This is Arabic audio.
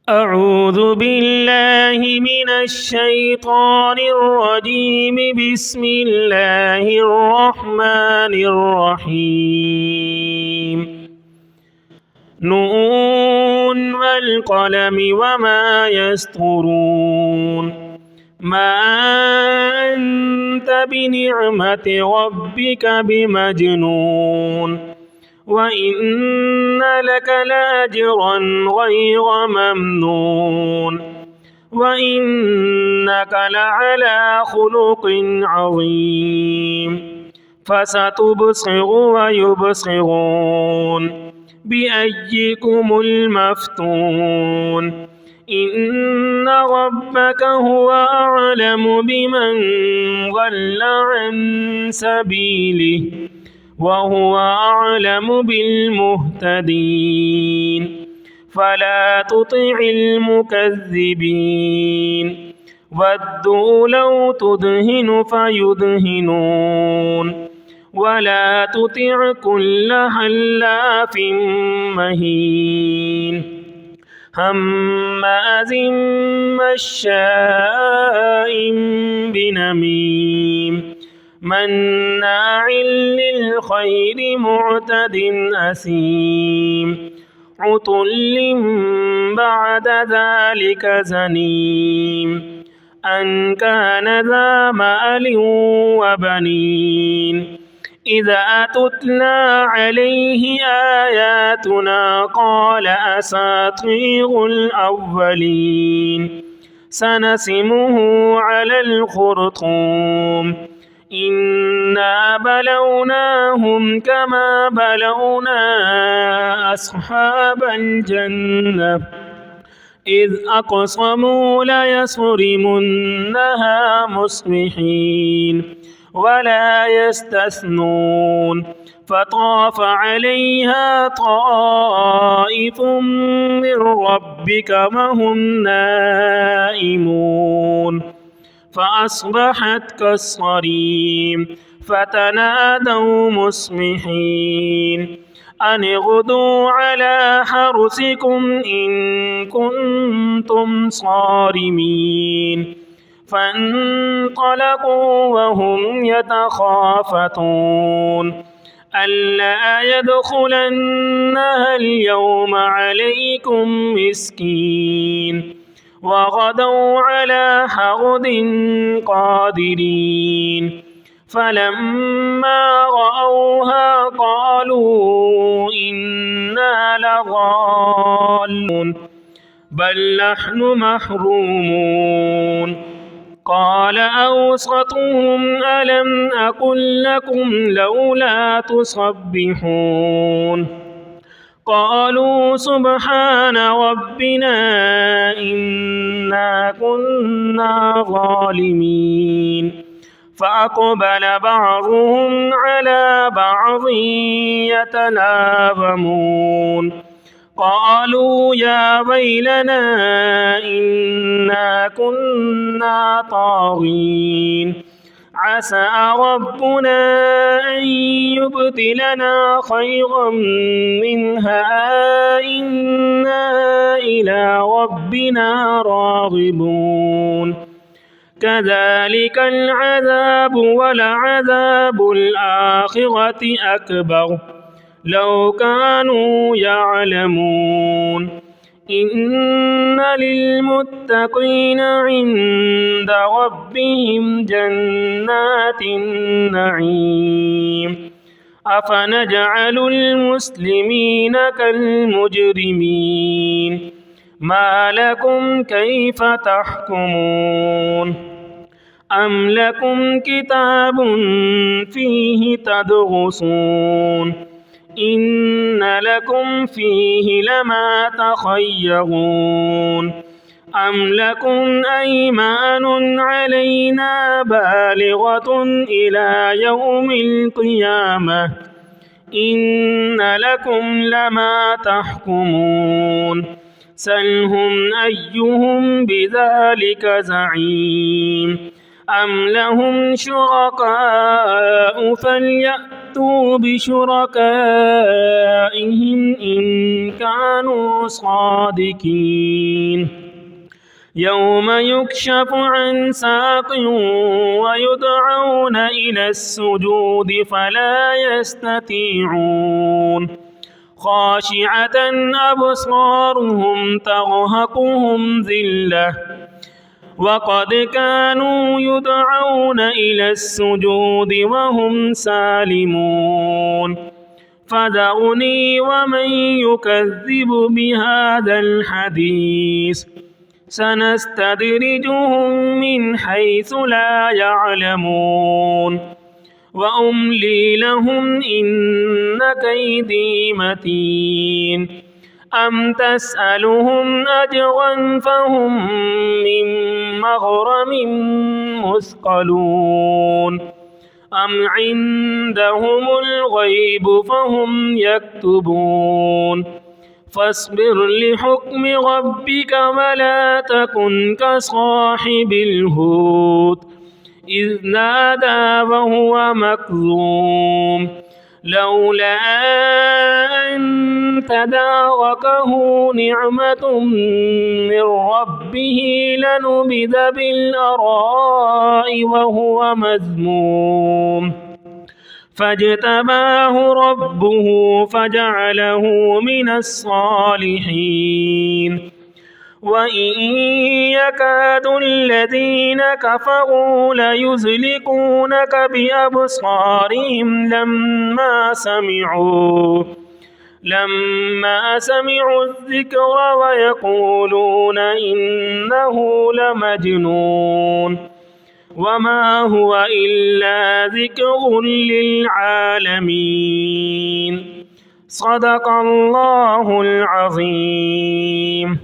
أعوذ بالله من الشيطان الرجيم. بسم الله الرحمن الرحيم. نون والقلم وما يسطرون. ما أنت بنعمة ربك بمجنون، وإن لك لأجرا غير ممنون، وإنك لعلى خلق عظيم. فستبصر ويبصرون بأيكم المفتون. إن ربك هو أعلم بمن ضل عن سبيله وهو أعلم بالمهتدين. فلا تطع المكذبين. ودوا لو تدهن فيدهنون. ولا تطع كل حلاف مهين هماز مشاء بنميم مناع للخير معتد أثيم عتل بعد ذلك زنيم أن كان ذا مال وبنين. إذا تتلى عليه آياتنا قال أساطير الأولين. سنسمه على الخرطوم. إنا بلوناهم كما بلونا أصحاب الجنة إذ أقسموا ليصرمنها مصبحين ولا يستثنون. فطاف عليها طائف من ربك وهم نائمون فأصبحت كالصريم. فتنادوا مصبحين أن اغدوا على حرثكم إن كنتم صارمين. فانطلقوا وهم يتخافتون ألا يدخلنها اليوم عليكم مسكين. وغدوا على حرد قادرين. فلما رأوها قالوا إنا لضالون بل نحن محرومون. قال أوسطهم ألم أقل لكم لولا تسبحون. قالوا سبحان ربنا إنا كنا ظالمين. فأقبل بعضهم على بعض يتلاومون قالوا يا ويلنا إنا كنا طاغين. عسى ربنا أن يبدلنا خيرا منها إنا إلى ربنا راغبون. كذلك العذاب ولعذاب الآخرة أكبر لو كانوا يعلمون. إن للمتقين عند ربهم جنات النعيم. أفنجعل المسلمين كالمجرمين ما لكم كيف تحكمون. أم لكم كتاب فيه تدرسون إن لكم فيه لما تخيرون. أم لكم أيمان علينا بالغة إلى يوم القيامة إن لكم لما تحكمون. سلهم أيهم بذلك زعيم. أم لهم شركاء فليأتوا فأتوا بشركائهم إن كانوا صادقين يوم يكشف عن ساق ويدعون إلى السجود فلا يستطيعون خاشعة أبصارهم ترهقهم ذلة وقد كانوا يدعون إلى السجود وهم سالمون فذرني ومن يكذب بهذا الحديث سنستدرجهم من حيث لا يعلمون وأملي لهم إن كيدي متين أم تسألهم أجرا فهم من مغرم مثقلون أم عندهم الغيب فهم يكتبون فاصبر لحكم ربك ولا تكن كصاحب الحوت إذ نادى وهو مكظوم لولا أن تداركه نعمة من ربه لنبذ بالأراء وهو مذموم فاجتباه ربه فجعله من الصالحين وإن يكاد الذين كفروا ليزلقونك بأبصارهم لما سمعوا الذكر ويقولون إنه لمجنون وما هو إلا ذكر للعالمين صدق الله العظيم.